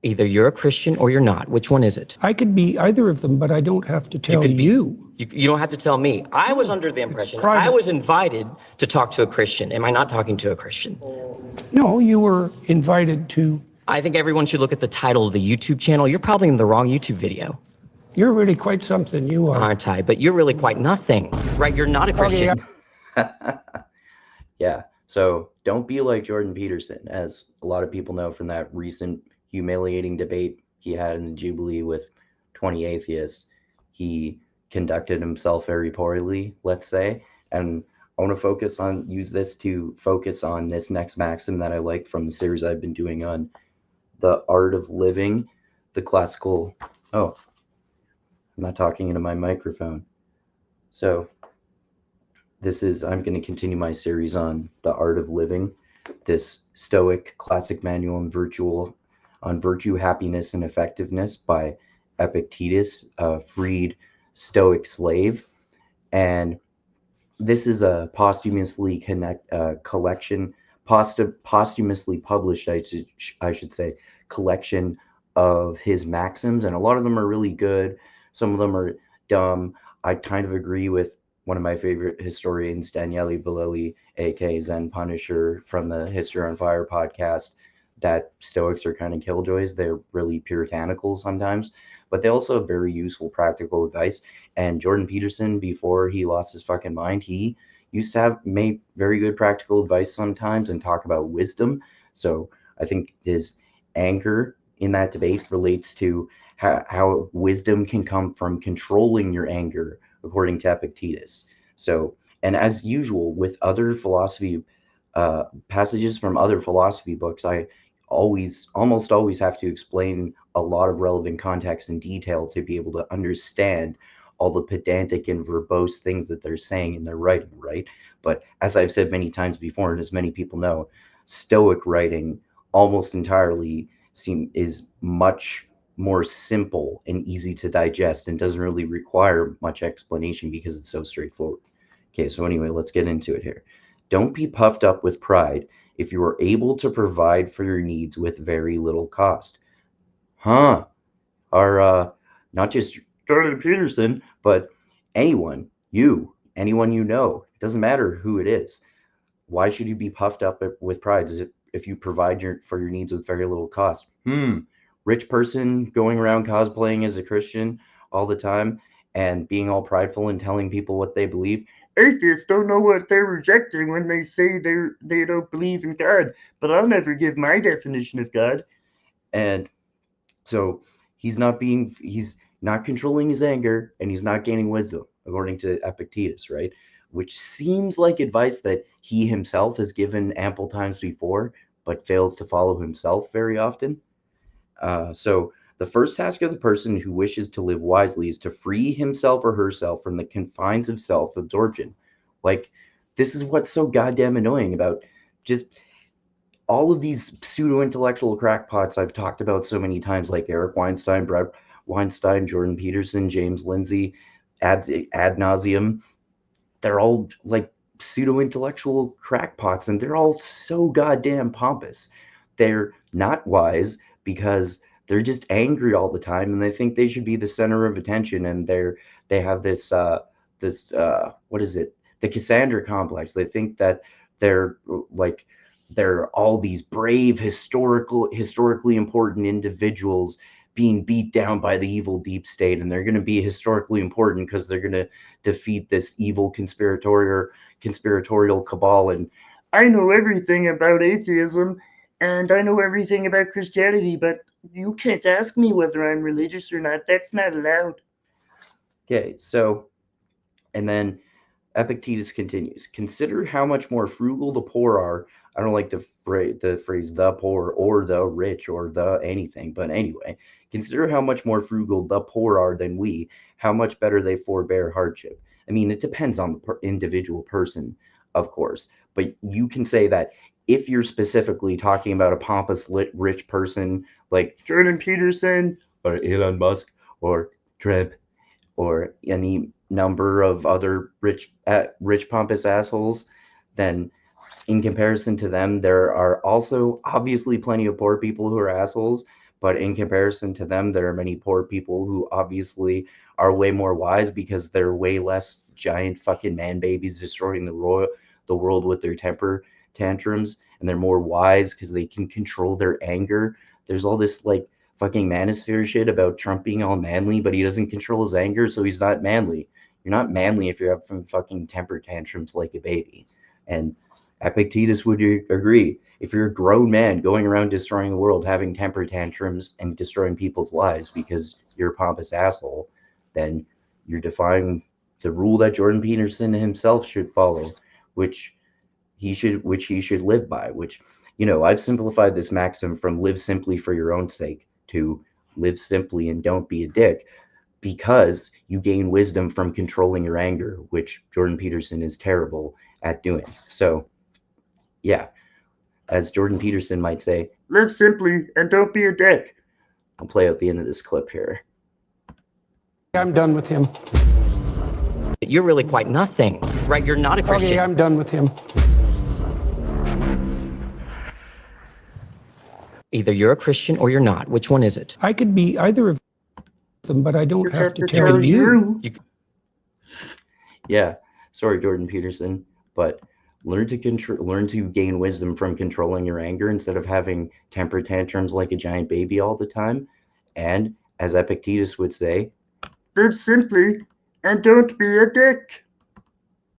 Either you're a Christian or you're not. Which one is it? I could be either of them, but I don't have to tell you. You don't have to tell me. I was under the impression private. I was invited to talk to a Christian. Am I not talking to a Christian? No, you were invited to. I think everyone should look at the title of the YouTube channel. You're probably in the wrong YouTube video. You're really quite something, you are. Aren't I? But you're really quite nothing, right? You're not a Christian. Yeah. So don't be like Jordan Peterson, as a lot of people know from that recent humiliating debate he had in the Jubilee with 20 atheists. He conducted himself very poorly, let's say. And I want to use this to focus on this next maxim that I like from the series I've been doing on the art of living, the classical. Oh, I'm not talking into my microphone. So I'm going to continue my series on the art of living, this Stoic classic manual on virtue, happiness, and effectiveness by Epictetus, a freed Stoic slave. And this is a posthumously published, I should say, collection of his maxims. And a lot of them are really good. Some of them are dumb. I kind of agree with one of my favorite historians, Daniele Bolelli, aka Zen Punisher from the History on Fire podcast, that Stoics are kind of killjoys. They're really puritanical sometimes, but they also have very useful practical advice. And Jordan Peterson, before he lost his fucking mind, he used to have very good practical advice sometimes and talk about wisdom. So I think his anger in that debate relates to how wisdom can come from controlling your anger, according to Epictetus. So, and as usual with other philosophy passages from other philosophy books, I almost always have to explain a lot of relevant context in detail to be able to understand all the pedantic and verbose things that they're saying in their writing, right? But as I've said many times before, and as many people know, Stoic writing almost entirely is much more simple and easy to digest and doesn't really require much explanation because it's so straightforward. Okay, so anyway, let's get into it here. Don't be puffed up with pride if you are able to provide for your needs with very little cost. Not just Jordan Peterson, but anyone you know, it doesn't matter who it is. Why should you be puffed up with pride if you provide for your needs with very little cost? Rich person going around cosplaying as a Christian all the time and being all prideful and telling people what they believe. Atheists don't know what they're rejecting when they say they don't believe in God, but I'll never give my definition of God. And so he's not controlling his anger, and he's not gaining wisdom, according to Epictetus, right? Which seems like advice that he himself has given ample times before, but fails to follow himself very often. So the first task of the person who wishes to live wisely is to free himself or herself from the confines of self-absorption. Like, this is what's so goddamn annoying about just all of these pseudo-intellectual crackpots I've talked about so many times, like Eric Weinstein, Brad Weinstein, Jordan Peterson, James Lindsay, ad nauseum. They're all like pseudo-intellectual crackpots, and they're all so goddamn pompous. They're not wise because they're just angry all the time, and they think they should be the center of attention, and they have this what is it? The Cassandra complex. They think that they're all these brave, historically important individuals being beat down by the evil deep state, and they're going to be historically important because they're going to defeat this evil conspiratorial cabal. And I know everything about atheism, and I know everything about Christianity, but you can't ask me whether I'm religious or not. That's not allowed. Okay, so, and then Epictetus continues, consider how much more frugal the poor are. I don't like the phrase the poor or the rich or the anything, but anyway, consider how much more frugal the poor are than we, how much better they forbear hardship. I mean, it depends on the individual person, of course, but you can say that if you're specifically talking about a pompous rich person like Jordan Peterson or Elon Musk or Trump or any number of other rich pompous assholes, then in comparison to them, there are also obviously plenty of poor people who are assholes, But in comparison to them, there are many poor people who obviously are way more wise because they're way less giant fucking man babies destroying the world with their temper tantrums, and they're more wise because they can control their anger. There's all this like fucking manosphere shit about Trump being all manly, but he doesn't control his anger, so he's not manly. You're not manly if you're having fucking temper tantrums like a baby. And Epictetus would agree. If you're a grown man going around destroying the world, having temper tantrums and destroying people's lives because you're a pompous asshole, then you're defying the rule that Jordan Peterson himself should follow, which he should live by. Which, I've simplified this maxim from live simply for your own sake to live simply and don't be a dick, because you gain wisdom from controlling your anger, which Jordan Peterson is terrible at doing. So, yeah, as Jordan Peterson might say, live simply and don't be a dick. I'll play out the end of this clip here. I'm done with him. You're really quite nothing, right? You're not a Christian. Okay, I'm done with him. Either you're a Christian or you're not. Which one is it? I could be either of them, but I don't have to tell you. Yeah, sorry, Jordan Peterson, but learn to gain wisdom from controlling your anger instead of having temper tantrums like a giant baby all the time. And as Epictetus would say, live simply and don't be a dick.